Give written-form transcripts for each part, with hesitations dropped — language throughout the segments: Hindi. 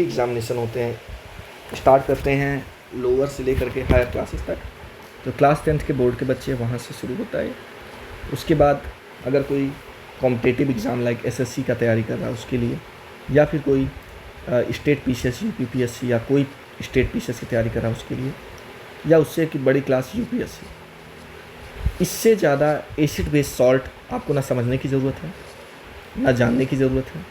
एग्ज़ामिनेशन होते हैं, स्टार्ट करते हैं लोअर से लेकर के हायर क्लासेस तक। तो क्लास 10th के बोर्ड के बच्चे वहाँ से शुरू होता है। उसके बाद अगर कोई कॉम्पिटिटिव एग्ज़ाम लाइक एसएससी का तैयारी कर रहा है उसके लिए, या फिर कोई स्टेट पीसीएस यूपीपीएससी या कोई स्टेट पीसीएस की तैयारी कर रहा है उसके लिए, या उससे की बड़ी क्लास यूपीएससी। इससे ज़्यादा एसिड बेस्ड सॉल्ट आपको ना समझने की ज़रूरत है, ना जानने की ज़रूरत है।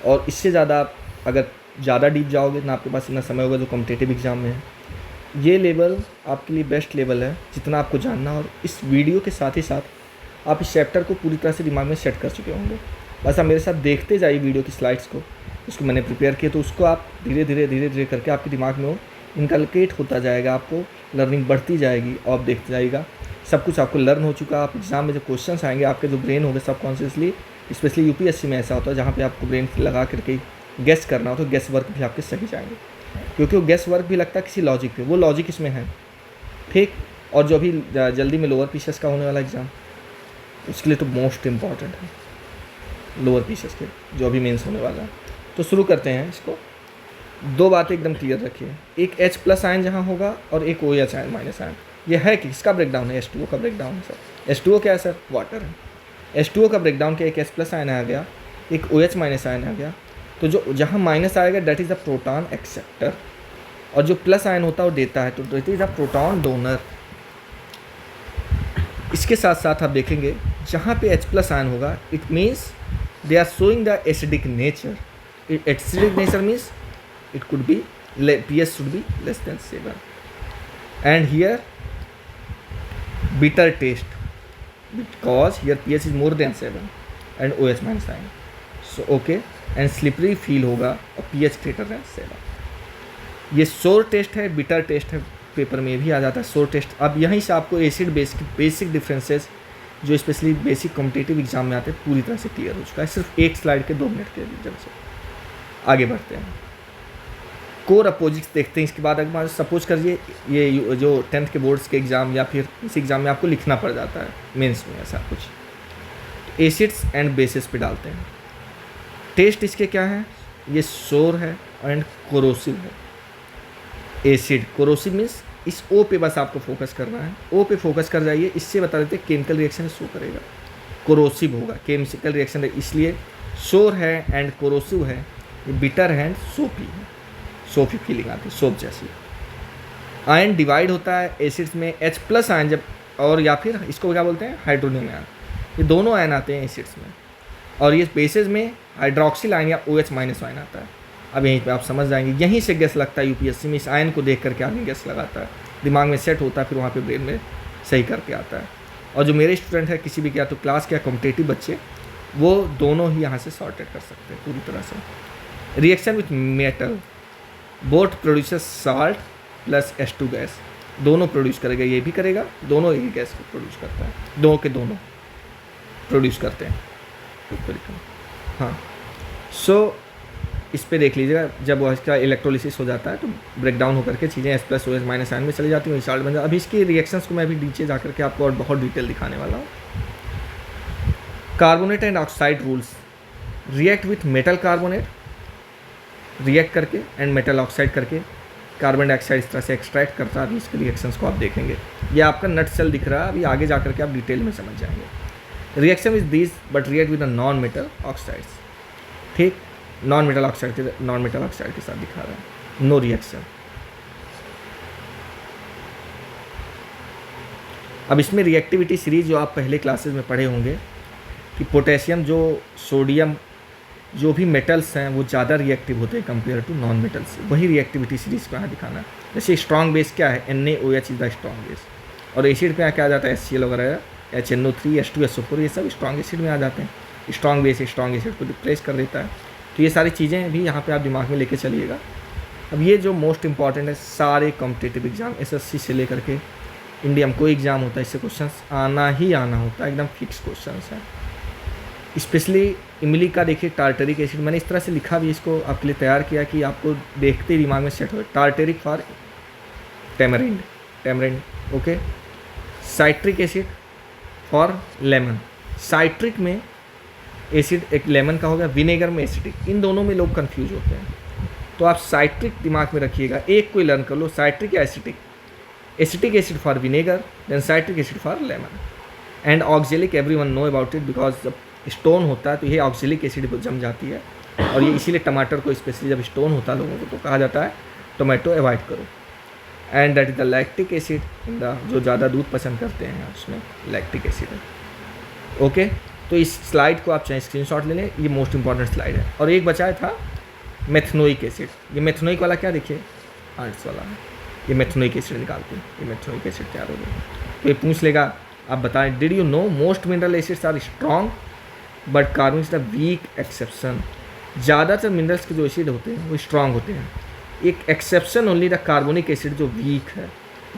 और इससे ज़्यादा आप अगर ज़्यादा डीप जाओगे ना आपके पास इतना समय होगा जो कॉम्पिटिटिव एग्ज़ाम में है। ये लेवल आपके लिए बेस्ट लेवल है जितना आपको जानना। और इस वीडियो के साथ ही साथ आप इस चैप्टर को पूरी तरह से दिमाग में सेट कर चुके होंगे। बस आप मेरे साथ देखते जाइए वीडियो की स्लाइड्स को, उसको मैंने प्रिपेयर किया, तो उसको आप धीरे धीरे करके आपके दिमाग में वो इनकलकेट होता जाएगा, आपको लर्निंग बढ़ती जाएगी और आप देखते जाइएगा सब कुछ आपको लर्न हो चुका। आप एग्ज़ाम में जब क्वेश्चंस आएंगे आपके जो ब्रेन होगा सबकॉन्शियसली, स्पेशली यूपीएससी में ऐसा होता है जहाँ पे आपको ब्रेन लगा करके गेस करना हो, तो गेस वर्क भी आपके सही जाएंगे, क्योंकि वो गेस वर्क भी लगता है किसी लॉजिक पे, वो लॉजिक इसमें है, ठीक। और जो अभी जल्दी में लोअर पीसीएस का होने वाला एग्ज़ाम, उसके लिए तो मोस्ट इम्पॉर्टेंट है लोअर पीसीएस के जो अभी मेंस होने वाला है। तो शुरू करते हैं इसको। दो बातें एकदम क्लियर रखिए, एक H+ आयन जहाँ होगा और एक OH आयन माइनस आयन। ये है कि इसका ब्रेकडाउन है, H2O का ब्रेकडाउन है सर। H2O क्या है सर? वाटर है। H2O का ब्रेकडाउन क्या, एक H+ आयन आ गया, एक OH माइनस आयन आ गया। तो जो जहाँ माइनस आएगा date is the proton acceptor, और जो प्लस आयन होता है वो देता है, तो that is the proton donor. इसके साथ साथ आप देखेंगे जहाँ पे H+ आयन होगा it means they are showing the acidic nature. Acidic nature means it could be pH should be less than 7, and here bitter taste because here pH is more than 7 and OH minus ion, so okay, and slippery feel होगा और pH greater than 7। ये सोर टेस्ट है, बिटर टेस्ट है, पेपर में भी आ जाता है सोर टेस्ट। अब यहीं से आपको एसिड बेस की बेसिक डिफरेंसेस जो स्पेशली बेसिक कॉम्पिटिटिव एग्जाम में आते हैं पूरी तरह से क्लियर हो चुका है, सिर्फ एक स्लाइड के 2 मिनट के रीजन से। आगे बढ़ते हैं, कोर अपोजिट्स देखते हैं। इसके बाद अगर सपोज करिए ये जो 10th के बोर्ड्स के एग्ज़ाम या फिर इस एग्ज़ाम में आपको लिखना पड़ जाता है मेंस में ऐसा कुछ, तो एसिड्स एंड बेसिस पे डालते हैं। टेस्ट इसके क्या है, ये सोर है एंड कोरोसिव है। एसिड कोरोसिव मीन्स इस O पे बस आपको फोकस करना है, O पे फोकस कर जाइए। इससे बता देते हैं केमिकल रिएक्शन शो करेगा, कोरोसिव होगा, केमिकल रिएक्शन, इसलिए सोर है एंड कोरोसिव है। ये बिटर है एंड सोपी है, सोफी फीलिंग आती है सोप जैसी। आयन डिवाइड होता है एसिड्स में H+ आयन जब, और या फिर इसको क्या बोलते हैं हाइड्रोनियम आयन, ये दोनों आयन आते हैं एसिड्स में। और ये बेसिस में हाइड्रोक्सिल आयन या OH माइनस आयन आता है। अब यहीं पे आप समझ जाएंगे, यहीं से गैस लगता है यूपीएससी में, इस आयन को देख करके आदमी गैस लगाता है, दिमाग में सेट होता है, फिर वहाँ पे ब्रेन में सही करके आता है। और जो मेरे स्टूडेंट है किसी भी क्या तो क्लास क्या कॉम्पिटिटिव बच्चे, वो दोनों ही यहाँ से सॉर्टेड कर सकते हैं पूरी तरह से। Reaction with metal both produces salt plus H2 gas, दोनों प्रोड्यूस करेगा, ये भी करेगा, दोनों एक ही गैस को प्रोड्यूस करता है, दोनों के दोनों प्रोड्यूस करते हैं। हाँ, सो इस पे देख लीजिएगा, जब वो इसका इलेक्ट्रोलिसिस हो जाता है तो ब्रेकडाउन होकर के चीज़ें H+ OH माइनस आयन में चली जाती हैं, साल्ट बन जाता है। अभी इसकी रिएक्शंस को मैं अभी नीचे जा करके आपको और बहुत डिटेल दिखाने वाला हूँ। Carbonate and oxide rules, react with metal carbonate, react करके एंड मेटल ऑक्साइड करके कार्बन डाइऑक्साइड इस तरह से एक्सट्रैक्ट करता है। अभी इसके रिएक्शंस को आप देखेंगे, ये आपका नट सेल दिख रहा है, अभी आगे जा करके आप डिटेल में समझ जाएंगे। Reaction with this but react with non metal oxides, ठीक, नॉन मेटल ऑक्साइड के साथ दिखा रहा है, नो रिएक्शन। अब इसमें रिएक्टिविटी सीरीज जो आप पहले क्लासेस में पढ़े होंगे कि पोटेशियम जो सोडियम जो भी मेटल्स हैं वो ज़्यादा रिएक्टिव होते हैं कंपेयर टू नॉन मेटल्स, वही रिएक्टिविटी सीरीज को यहाँ दिखाना है। जैसे स्ट्रॉन्ग बेस क्या है, NaOH is the strong base, और एसिड पे क्या आ जाता है HCl वगैरह, HNO3 H2SO4, ये सब स्ट्रॉन्ग एसिड में आ जाते हैं। स्ट्रॉन्ग बेस स्ट्रॉन्ग एसिड को रिप्लेस कर देता है। तो ये सारी चीज़ें भी यहाँ पे आप दिमाग में लेके चलिएगा। अब ये जो मोस्ट इंपॉर्टेंट है, सारे कॉम्पिटिटिव एग्जाम SSC से लेकर के इंडिया में कोई एग्ज़ाम होता है इससे क्वेश्चंस आना ही आना होता है, एकदम फिक्स क्वेश्चंस हैं। स्पेशली इमली का देखिए टार्टरिक एसिड, मैंने इस तरह से लिखा भी, इसको आपके लिए तैयार किया कि आपको देखते ही दिमाग में सेट हो। Tartaric for tamarind, okay. Citric acid for lemon, citric में एसिड एक लेमन का होगा, विनेगर में एसिडिक, इन दोनों में लोग कंफ्यूज होते हैं। तो आप साइट्रिक दिमाग में रखिएगा, एक कोई लर्न कर लो, साइट्रिक या acetic. Acetic acid for vinegar, then citric acid for lemon, and oxalic everyone know about it, because जब स्टोन होता है तो ये ऑक्जेलिक एसिड जम जाती है, और ये इसीलिए टमाटर को स्पेशली जब स्टोन होता है लोगों को तो कहा जाता है टोमेटो अवॉइड करो। And that is the lactic acid, जो ज़्यादा दूध पसंद करते हैं उसमें लैक्टिक एसिड है। ओके, तो इस स्लाइड को आप चाहे स्क्रीनशॉट ले लें, ये मोस्ट इंपॉर्टेंट स्लाइड है। और एक बचाया था मेथनोइक एसिड, ये मेथनोइक वाला क्या देखिए आर्ट्स वाला है, ये मेथनोइक एसिड निकालते हैं, ये मेथनोइक एसिड तैयार हो गया। तो ये पूछ लेगा, आप बताएं, did you know most mineral acids are strong but carbon is the weak exception. ज़्यादातर मिनरल्स के जो एसिड होते हैं वो स्ट्रॉन्ग होते हैं, एक exception only the carbonic acid जो वीक है।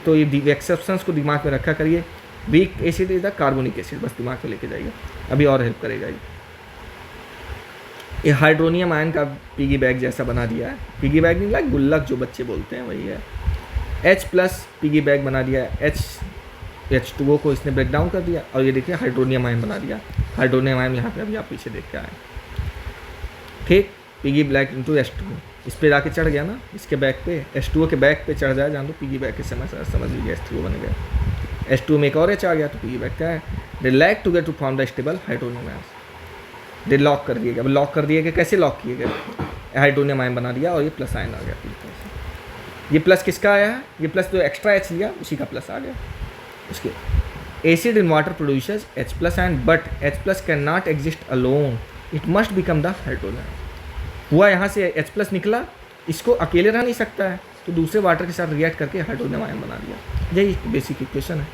तो ये एक्सेप्शंस को दिमाग में रखा करिए, weak acid is the carbonic acid, बस दिमाग में लेके जाइए, अभी और हेल्प करेगा ये हाइड्रोनियम आयन का पिगी बैग जैसा बना दिया है, पिगी बैग नहीं लाइक गुल्लक जो बच्चे बोलते हैं वही है। H+ पिगी बैग बना दिया है, H2O को इसने ब्रेक डाउन कर दिया, और ये देखिए हाइड्रोनियम आयन बना दिया। हाइड्रोनियम आयन यहाँ पे अभी आप पीछे देख के आए, ठीक, पिगी बैग इंटू H2O, इस पे जाके चढ़ गया ना, इसके बैग पे H2O के बैग पे चढ़ जाए, जान दो पिगी बैग के समझ लीजिए H2O बन गया, H2O में एक और H आ गया तो पिगी बैग क्या है, they lack to get to form the stable hydronium ion, they lock कर दिए गए। अब लॉक कर दिए गए, कैसे लॉक किए गए, हाइड्रोनियम आयन बना दिया और ये प्लस आयन आ गया। ये प्लस किसका आया है, ये प्लस जो एक्स्ट्रा H लिया उसी का प्लस आ गया। उसके acid in water produces H+ ion but H+ can not exist alone, it must become the hydronium. हुआ यहाँ से H+ निकला, इसको अकेले रह नहीं सकता है, तो दूसरे वाटर के साथ रिएक्ट करके हाइड्रोनियम आयन बना दिया। यही बेसिक इक्वेशन है।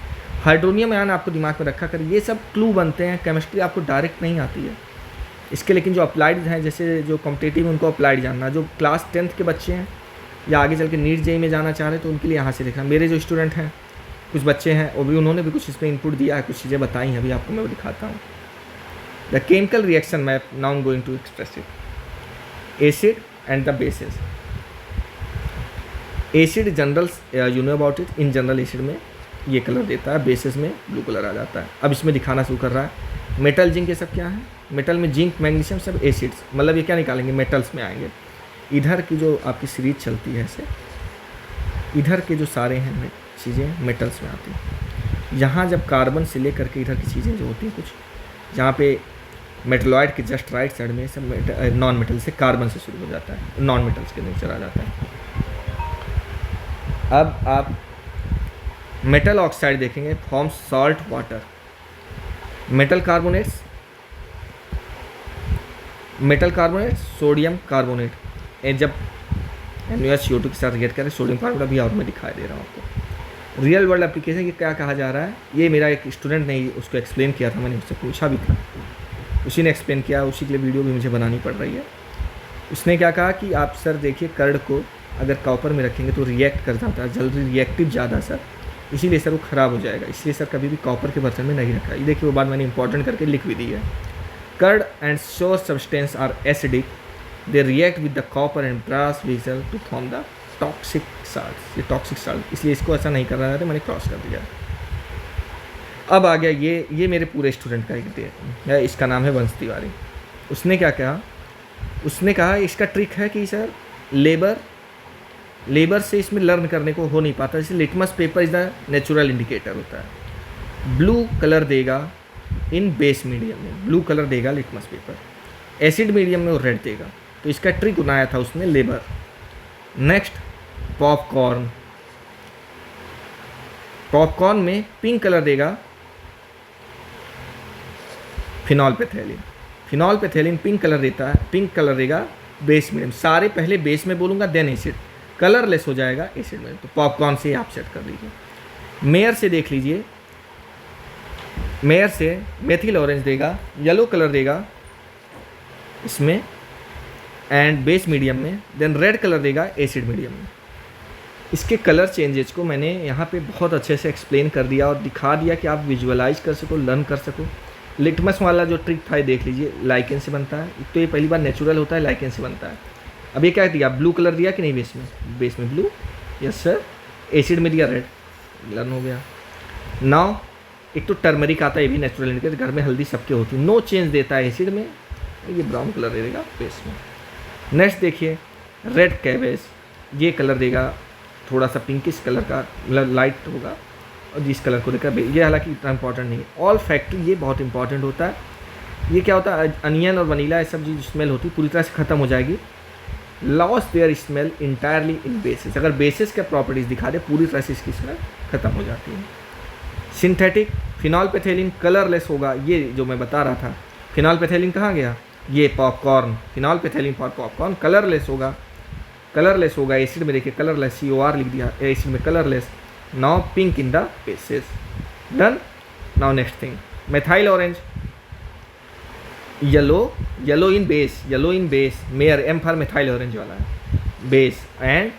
हाइड्रोनियम आयन आपको दिमाग में रखा कर, ये सब क्लू बनते हैं, केमिस्ट्री आपको डायरेक्ट नहीं आती है इसके, लेकिन जो अप्लाइड हैं, जैसे जो कॉम्पिटिटिव उनको अप्लाइड जानना, जो क्लास 10th के बच्चे हैं या आगे चल के नीट जेई में जाना चाह रहे हैं तो उनके लिए यहाँ से देखना। मेरे जो स्टूडेंट हैं कुछ बच्चे हैं, वो भी उन्होंने भी कुछ इसमें इनपुट दिया है, कुछ चीज़ें बताई हैं, अभी आपको मैं वो दिखाता हूँ। The chemical reaction map, now I am going to express it. Acid and the bases. Acid general you know about it, in general acid में ये कलर देता है, बेसिस में ब्लू कलर आ जाता है। अब इसमें दिखाना शुरू कर रहा है। मेटल जिंक ये सब क्या है, मेटल में जिंक मैग्नीशियम सब एसिड्स, मतलब ये क्या निकालेंगे, मेटल्स में आएंगे। इधर की जो आपकी सीरीज चलती है ऐसे, इधर के जो सारे हैं चीज़ें मेटल्स में आती हैं। यहाँ जब कार्बन से लेकर के इधर की चीज़ें जो होती हैं कुछ, जहाँ पे मेटलॉइड के जस्ट राइट साइड में सब नॉन मेटल से, कार्बन से शुरू हो जाता है, नॉन मेटल्स के नेचर आ जाता है। अब आप मेटल ऑक्साइड देखेंगे, form salt water. Metal carbonates, sodium carbonate, जब NaCO2 के साथ रिएक्ट करें सोडियम कार्बोनेट, अभी और मैं दिखाई दे रहा हूँ आपको। रियल वर्ल्ड एप्लीकेशन ये क्या कहा जा रहा है, ये मेरा एक स्टूडेंट ने उसको एक्सप्लेन किया था, मैंने उससे पूछा भी था, उसी ने एक्सप्लेन किया, उसी के लिए वीडियो भी मुझे बनानी पड़ रही है। उसने क्या कहा कि आप सर देखिए कर्ड को अगर कॉपर में रखेंगे तो रिएक्ट कर जाता है, जल्दी रिएक्टिव ज़्यादा सर, इसीलिए सर वो ख़राब हो जाएगा, इसलिए सर कभी भी कॉपर के बर्तन में नहीं रखा। ये देखिए वो बात मैंने इंपॉर्टेंट करके लिख भी दी है। Curd and sour substances are acidic, they react with the copper and brass vessel to form the toxic salt. ये टॉक्सिक साल्ट, इसलिए इसको ऐसा नहीं कर रहा था, मैंने क्रॉस कर दिया। अब आ गया ये मेरे पूरे स्टूडेंट का एक है, इसका नाम है वंश तिवारी। उसने क्या कहा, उसने कहा इसका ट्रिक है कि सर लेबर से इसमें लर्न करने को हो नहीं पाता, जैसे litmus paper is the natural indicator होता है। ब्लू कलर देगा इन बेस मीडियम में, ब्लू कलर देगा लिटमस पेपर, एसिड मीडियम में वो रेड देगा, तो इसका ट्रिक बनाया था उसने लेबर। नेक्स्ट पॉपकॉर्न में पिंक कलर देगा फिनॉल पैथेलिन पिंक कलर देता है, पिंक कलर देगा बेस मीडियम। सारे पहले बेस में बोलूँगा देन एसिड, कलरलेस हो जाएगा एसिड में, तो पॉपकॉर्न से आप सेट कर लीजिए। मेयर से देख लीजिए, मेयर से मेथिल ऑरेंज देगा, येलो कलर देगा इसमें एंड बेस मीडियम में, देन रेड कलर देगा एसिड मीडियम में। इसके कलर चेंजेस को मैंने यहाँ पे बहुत अच्छे से एक्सप्लेन कर दिया और दिखा दिया कि आप विजुअलाइज कर सको, लर्न कर सको। लिटमस वाला जो ट्रिक था देख लीजिए, लाइकेन से बनता है, तो ये पहली बार नेचुरल होता है, लाइकेन से बनता है। अब ये क्या दिया, ब्लू कलर दिया कि नहीं बेस में ब्लू, यस सर, एसिड में दिया रेड, लर्न हो गया। नाउ एक तो टर्मरिक आता है, ये भी नेचुरल इंडिकेटर, घर में हल्दी सबके होती है, नो चेंज देता है एसिड में, ये ब्राउन कलर दे देगा बेस में। नेक्स्ट देखिए रेड कैबेज, ये कलर देगा थोड़ा सा पिंकिश कलर का, मतलब लाइट होगा, और जिस कलर को देखा ये हालांकि इतना इंपॉर्टेंट नहीं है। ऑल फैक्ट्री ये बहुत इंपॉर्टेंट होता है। ये क्या होता है, अनियन और वनीला ये सब जो स्मेल होती है पूरी तरह से ख़त्म हो जाएगी। Lose their smell entirely in bases, अगर बेसिस के प्रॉपर्टीज़ दिखा दे पूरी तरह से इसकी स्मेल ख़त्म हो जाती है। सिंथेटिक फिनॉलपैथेलिन कलरलेस होगा, ये जो मैं बता रहा था। फिनॉलपैथेलिन कहाँ गया, ये पॉपकॉर्न, फिनॉलपैथेलिन फॉर पॉपकॉर्न कलरलेस होगा, कलरलेस होगा। एसिड में देखिए कलरलेस, COR लिख दिया, एसिड में colourless. Now pink in the basis, done. Now next thing, methyl orange, yellow, yellow in base, yellow in base, mayor M for methyl orange वाला है, base, and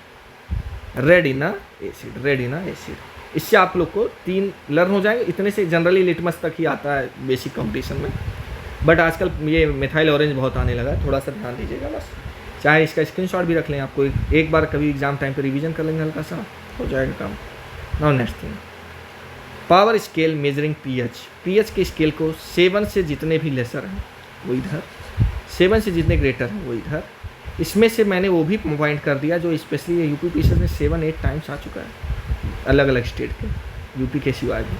red in acid, red in acid. इससे आप लोग को 3 लर्न हो जाएंगे। इतने से जनरली लिटमस तक ही आता है बेसिक कंपटीशन में, बट आजकल ये मेथाइल ऑरेंज बहुत आने लगा है, थोड़ा सा ध्यान दीजिएगा बस। चाहे इसका स्क्रीनशॉट भी रख लें, आपको एक बार कभी एग्जाम टाइम पे रिवीजन कर लेंगे, हल्का सा हो जाएगा काम। Now next thing, power scale measuring pH के स्केल को 7 से जितने भी लेसर हैं वो इधर, 7 से जितने ग्रेटर हैं वो इधर। इसमें से मैंने वो भी पॉइंट कर दिया जो स्पेशली यूपी पीसीएस में 7-8 टाइम्स आ चुका है अलग अलग स्टेट के, यूपी के सिवाय भी।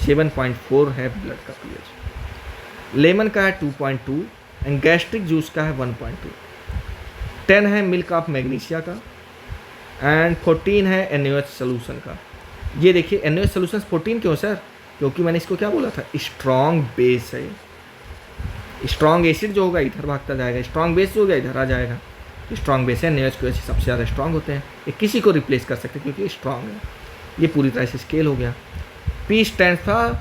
7.4 है ब्लड का पीएच, लेमन का है 2.2 एंड गैस्ट्रिक जूस का है 1.2। 10 है मिल्क ऑफ मैग्नीशिया का, एंड 14 है NaOH सोल्यूशन का। ये देखिए NaOH सोल्यूशन 14 क्यों सर, क्योंकि मैंने इसको क्या बोला था, स्ट्रॉन्ग बेस है। स्ट्रॉन्ग एसिड जो होगा इधर भागता जाएगा, स्ट्रॉन्ग बेस जो होगा इधर आ जाएगा। स्ट्रॉन्ग बेस है, NaOH के सबसे ज़्यादा स्ट्रॉन्ग होते हैं, ये किसी को रिप्लेस कर सकते हैं क्योंकि स्ट्रॉन्ग है। ये पूरी तरह से स्केल हो गया। P स्टैंड फॉर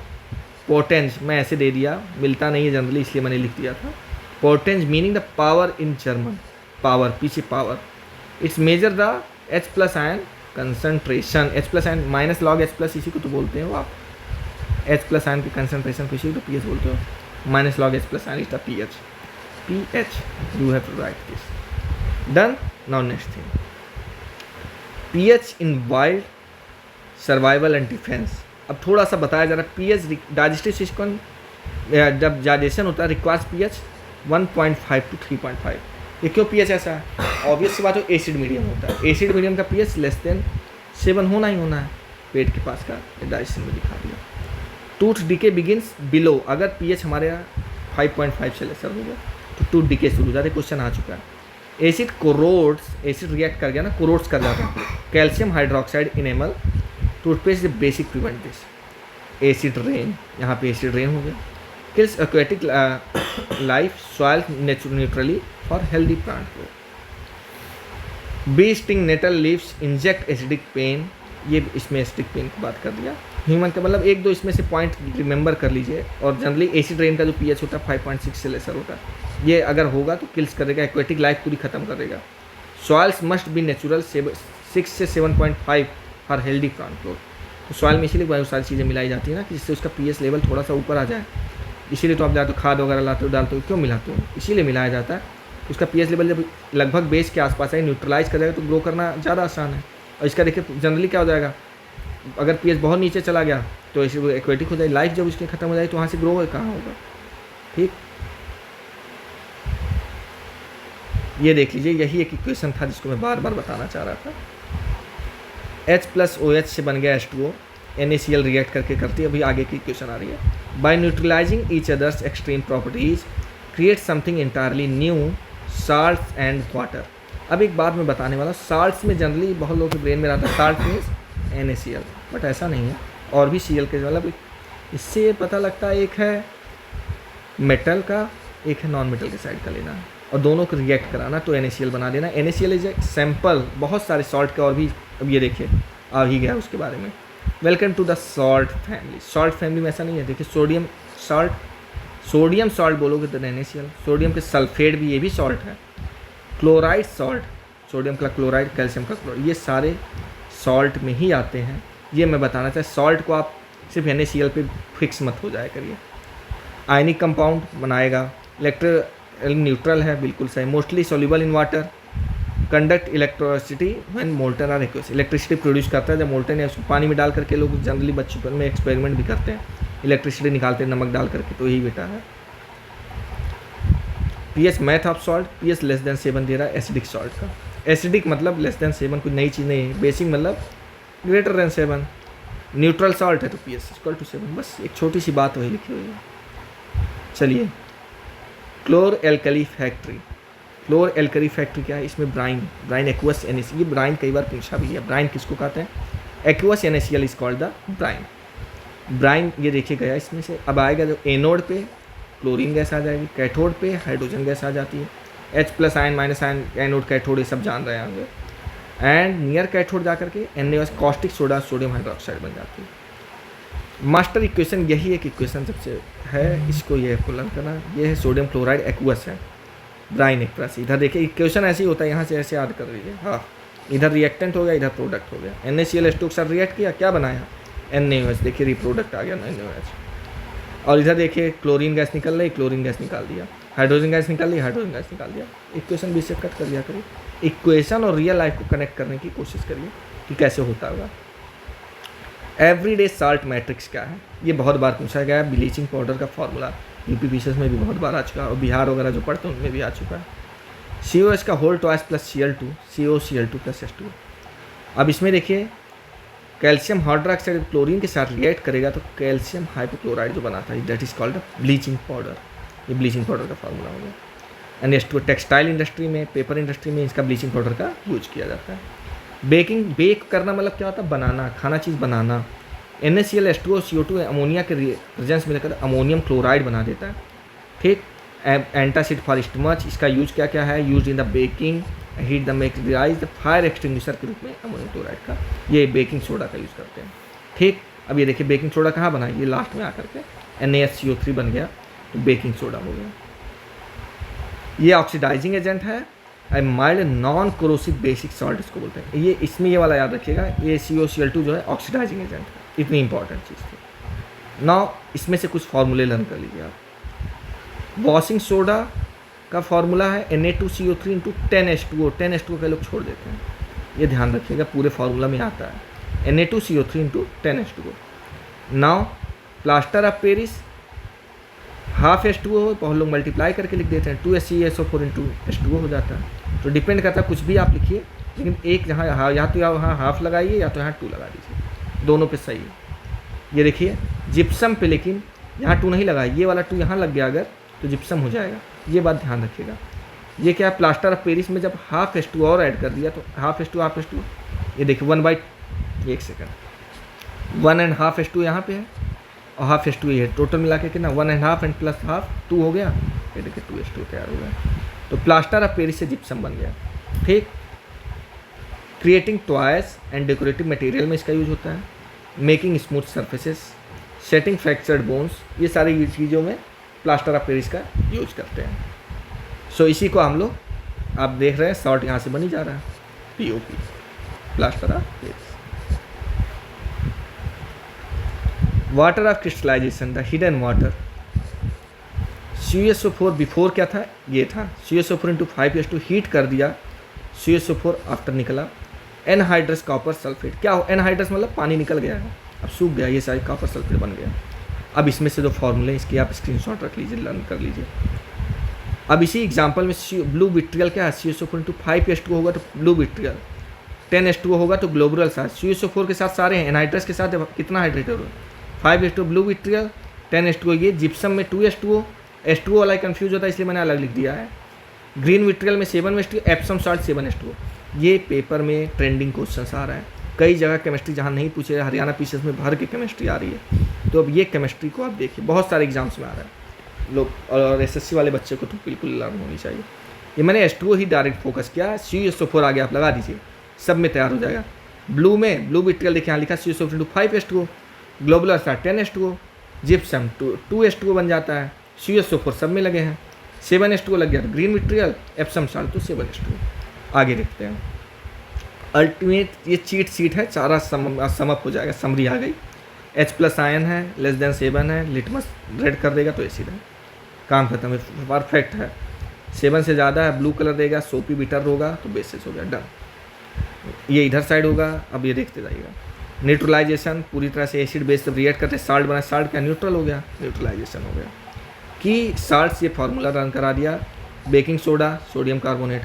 पोटेंस, मैं ऐसे दे दिया, मिलता नहीं है जनरली इसलिए मैंने लिख दिया था। Potence meaning the power in German, power, पीछे power. It's measure the H+ ion concentration, H+ ion minus log H+, इसी को तो बोलते हो आप, H+ आयन की कंसनट्रेशन को इसी को तो पीएच बोलते हो, minus log H+ ion is the pH, you have to write this, done. Now next thing, pH in wild survival and defence. अब थोड़ा सा बताया जा रहा है, पीएच डाइजेस्टिव सिस्टम जब डाइजेशन होता है रिक्वायर्स पीएच 1.5 to 3.5। ये क्यों पीएच ऐसा है, ऑब्वियस सी बात है, एसिड मीडियम होता है, एसिड मीडियम का पीएच लेस देन 7 होना ही होना है पेट के पास का, डाइजेशन में दिखा दिया। टूथ डिके बिगिनस बिलो, अगर पीएच हमारे यहाँ 5.5 से लेसर हो गया तो टूथ डिके शुरू हो जाते, क्वेश्चन आ चुका है। एसिड कोरोड्स, एसिड रिएक्ट कर गया ना, कोरोड्स कर जाता है। Calcium hydroxide enamel toothpaste is basic prevent this. Acid rain, यहाँ पे एसिड रेन हो गया। Kills aquatic life, soil neutrally for healthy plant grow. Bee sting nettle leaves inject acidic pain, ये इसमें एसिडिक पेन की बात कर दिया। ह्यूमन का मतलब 1-2 इसमें से पॉइंट रिमेंबर कर लीजिए। और जनरली एसिड रेन का जो पीएच होता है 5.6 से लेसर होता है, ये अगर होगा तो किल्स करेगा, एक्वेटिक लाइफ पूरी खत्म करेगा। सॉइल्स मस्ट बी नेचुरल 6 से 7.5 फॉर हेल्दी प्लांट ग्रोथ। तो सॉइल में इसीलिए बहुत सारी चीज़ें मिलाई जाती है ना कि जिससे उसका पीएच लेवल थोड़ा सा ऊपर आ जाए। इसीलिए तो आप जाते हो खाद वगैरह लाते हो डालते हो, क्यों मिलाते हो, इसीलिए मिलाया जाता है। उसका पीएच लेवल जब लगभग बेस के आसपास है, न्यूट्रलाइज कर जाएगा तो ग्रो करना ज़्यादा आसान है। और इसका देखिए जनरली क्या हो जाएगा, अगर पीएच बहुत नीचे चला गया तो ऐसे एक्वेटिक हो जाए, लाइफ जब उसकी खत्म हो जाए तो वहाँ से ग्रो कहाँ होगा। ठीक, ये देख लीजिए, यही एक इक्वेशन था जिसको मैं बार बार बताना चाह रहा था। H+OH से बन गया H2O, NaCl रिएक्ट करके करती है, अभी आगे की इक्वेशन आ रही है। By neutralising each other's extreme properties create something entirely new, salt and water. अब एक बात मैं बताने वाला, साल्ट्स में जनरली बहुत लोगों के ब्रेन में रहता है साल्ट मीन्स NaCl, बट ऐसा नहीं है, और भी Cl के मतलब इससे पता लगता है एक है मेटल का, एक है नॉन मेटल के साइड का लेना है और दोनों को रिएक्ट कराना तो NaCl बना देना। NaCl इज ए सैम्पल बहुत सारे सॉल्ट के, और भी अब ये देखिए आ ही गया उसके बारे में। Welcome to the salt family. Salt family में ऐसा नहीं है, देखिए सोडियम सॉल्ट, सोडियम सॉल्ट बोलोगे तो NaCl, सोडियम के सल्फेट भी, ये भी सॉल्ट है। क्लोराइड सॉल्ट, सोडियम का क्लोराइड, कैल्शियम का क्लोराइड, ये सारे सॉल्ट में ही आते हैं। ये मैं बताना चाहता, सॉल्ट को आप सिर्फ NaCl पे फिक्स मत हो जाया करिए। आयनिक कंपाउंड बनाएगा, इलेक्ट्रो न्यूट्रल है, बिल्कुल सही। Mostly soluble in water, conduct electricity when molten or aqueous, electricity produce करता है जब मोल्टन है, उसको पानी में डाल करके लोग जनरली बच्चों में एक्सपेरिमेंट भी करते हैं, इलेक्ट्रिसिटी निकालते हैं नमक डाल करके, तो यही बेटा है। PH math of salt, pH less than 7 दे रहा है एसिडिक सॉल्ट का। एसिडिक मतलब लेस देन 7, कुछ नई चीज़ नहीं है। बेसिक मतलब ग्रेटर देन 7। न्यूट्रल सॉल्ट है तो pH इक्वल टू 7। बस एक छोटी सी बात वही लिखी हुई है। चलिए, क्लोर एल्कली फैक्ट्री। क्लोर एल्कली फैक्ट्री क्या है? इसमें ब्राइन एक्वस NaCl, ये ब्राइन कई बार पूछा भी है। ब्राइन किसको कहते हैं? Aqueous NaCl is called the Bryan. ये देखिए गया इसमें से। अब आएगा जो एनोड पे क्लोरीन गैस आ जाएगी, कैथोड पे हाइड्रोजन गैस आ जाती है, H+ ion minus ion, anode cathode ये सब जान रहे होंगे। एंड नियर कैथोड जाकर के NaOH caustic soda sodium hydroxide बन जाती है। मास्टर इक्वेशन यही एक इक्वेशन सबसे है, इसको ये आपको लर्न करना। ये है सोडियम क्लोराइड एक्वस है, ब्राइन एक तरह से। इधर देखिए इक्वेशन ऐसे ही होता है, यहाँ से ऐसे याद कर लीजिए। हाँ, इधर रिएक्टेंट हो गया, इधर प्रोडक्ट हो गया। NaCl के साथ रिएक्ट किया, क्या बनाया? NaOH। देखिए रिप्रोडक्ट आ गया NaOH। और इधर देखिए क्लोरीन गैस निकल रही, क्लोरीन गैस निकाल दिया, हाइड्रोजन गैस निकाल ली, हाइड्रोजन गैस निकाल दिया। इक्वेशन भी से कट कर दिया करिए। इक्वेशन और रियल लाइफ को कनेक्ट करने की कोशिश करिए कि कैसे होता होगा। एवरीडे साल्ट मैट्रिक्स क्या है? ये बहुत बार पूछा गया है। ब्लीचिंग पाउडर का फॉर्मूला यूपी पीसीएस में भी बहुत बार आ चुका है, और बिहार वगैरह जो पढ़ते हैं उनमें भी आ चुका है। COH का whole twice plus Cl2, COCl2 plus H2। अब इसमें देखिए कैल्शियम हाइड्रोक्साइड क्लोरीन के साथ रिएक्ट करेगा तो कैल्शियम हाइपोक्लोराइड जो बनाता है, that is called bleaching powder. ये ब्लीचिंग पाउडर का फार्मूला हो गया। एंड H2 टेक्सटाइल इंडस्ट्री में, पेपर इंडस्ट्री में इसका ब्लीचिंग पाउडर का यूज किया जाता है। बेक करना मतलब क्या होता है? बनाना, खाना चीज़ बनाना। NaCl H2O CO2 अमोनिया के प्रेजेंस में लेकर अमोनियम क्लोराइड बना देता है। ठीक। एंटासिड फॉर स्टमच, इसका यूज क्या क्या है? Use in the baking, heat the मेक्सराइज द फायर एक्सटिंग्विशर के रूप में अमोनियम क्लोराइड का, ये बेकिंग सोडा का यूज़ करते हैं। ठीक। अब ये देखिए बेकिंग सोडा कहाँ बना? ये लास्ट में आकर के NaCO3 बन गया तो बेकिंग सोडा हो गया। ये ऑक्सीडाइजिंग एजेंट है। Mild non corrosive basic salt इसको बोलते हैं। ये इसमें ये वाला याद रखिएगा, ये COCl2 जो है ऑक्सीडाइजिंग एजेंट है। इतनी इंपॉर्टेंट चीज़ थी। नाउ इसमें से कुछ फार्मूले लर्न कर लीजिए आप। वॉशिंग सोडा का फार्मूला है Na2CO3 इंटू 10H2O। 10H2O के लोग छोड़ देते हैं, ये ध्यान रखिएगा, पूरे फार्मूला में आता है Na2CO3 into 10H2O। Now plaster of Paris half H2O, बहुत लोग मल्टीप्लाई करके लिख देते हैं, 2HClSO4 इंटू H2O हो जाता है। तो डिपेंड करता है, कुछ भी आप लिखिए, लेकिन एक जहाँ या तो यहाँ हाफ लगाइए या तो यहाँ 2 लगा दीजिए, दोनों पे सही है। ये देखिए जिप्सम पे, लेकिन यहाँ 2 नहीं लगाए, ये वाला 2 यहाँ लग गया अगर तो जिप्सम हो जाएगा, ये बात ध्यान रखिएगा। ये क्या है? प्लास्टर ऑफ पेरिस में जब हाफ H2 और ऐड कर दिया तो हाफ H2, ये देखिए 1/1 सेकेंड 1.5 H2 यहाँ पे है और हाफ H2 ये है। टोटल मिला के कितना? 1.5 एंड प्लस हाफ 2 हो गया। ये देखिए 2H2 तैयार हो गया। तो प्लास्टर ऑफ पेरिस से जिप्सम बन गया। ठीक। Creating toys and decorative material में इसका यूज होता है। Making smooth surfaces, setting fractured bones, ये सारी चीज़ों में प्लास्टर ऑफ पेरिस का यूज करते हैं। सो इसी को हम लोग आप देख रहे हैं, सॉल्ट यहाँ से बनी जा रहा है, POP, plaster of Paris. Water of crystallisation, the hidden water. CuSO4 before क्या था? ये था CuSO4 इंटू 5H2, हीट कर दिया, CuSO4 आफ्टर निकला एनहाइड्रस कॉपर सल्फेट। क्या हो? एनहाइड्रस मतलब पानी निकल गया है, अब सूख गया, ये सारी कॉपर सल्फेट बन गया। अब इसमें से जो फॉर्मूले इसकी आप स्क्रीनशॉट रख लीजिए, लर्न कर लीजिए। अब इसी एग्जांपल में ब्लू विट्रियल क्या है? CuSO4 इंटू 5H2 होगा तो ब्लू विट्रियल, 10H2O होगा तो ग्लोबुलर साथ। CuSO4 के साथ सारे हैं, एनहाइड्रस के साथ कितना हाइड्रेटेड हो? 5H2 blue vitriol, 10H2O। ये जिप्सम में 2H2O, H2O वाला कंफ्यूज होता है इसलिए मैंने अलग लिख दिया है। ग्रीन विट्रियल में 7H2, एप्सम सॉल्ट 7H2O। ये पेपर में ट्रेंडिंग क्वेश्चन आ रहा है, कई जगह केमिस्ट्री जहाँ नहीं पूछे, हरियाणा पीसीएस में भर के केमिस्ट्री आ रही है। तो अब ये केमिस्ट्री को आप देखिए, बहुत सारे एग्जाम्स में आ रहा है लोग, और एसएससी वाले बच्चे को तो बिल्कुल लर्न होनी चाहिए। ये मैंने H2O ही डायरेक्ट फोकस किया, CuSO4 आगे आप लगा दीजिए, सब में तैयार हो जाएगा। ब्लू में ब्लू विट्रियल देखिए यहाँ लिखा CuSO4 इंटू 5H2O, ग्लोबुलर साथ 10H2O, जिप्सम 2H2O बन जाता है, CuSO4 सब में लगे हैं, 7H2O लग गया तो ग्रीन विट्रियल, एप्सम सॉल्ट तो 7H2O। आगे देखते हैं। अल्टीमेट ये चीट सीट है, सारा समअप हो जाएगा, समरी आ गई। H+ आयन है, लेस देन 7 है, लिटमस रेड कर देगा तो एसिड है, काम खत्म है, परफेक्ट है। 7 से ज़्यादा है, ब्लू कलर देगा, सोपी बिटर होगा तो बेसिस हो गया, डन। ये इधर साइड होगा, अब ये देखते जाइएगा। न्यूट्रलाइजेशन, पूरी तरह से एसिड बेस जब रिएक्ट करते साल्ट बना, साल्ट क्या न्यूट्रल हो गया, न्यूट्रलाइजेशन हो गया। कि साल्ट ये फार्मूला रन करा दिया, baking soda sodium carbonate,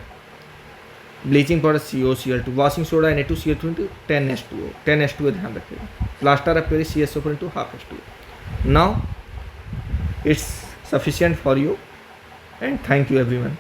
bleaching powder COCl2, washing soda Na2CO2 into 10H2O, 10H2O ध्यान रखिएगा, plaster of Paris CSO4 into half H2O. Now it's sufficient for you and thank you everyone.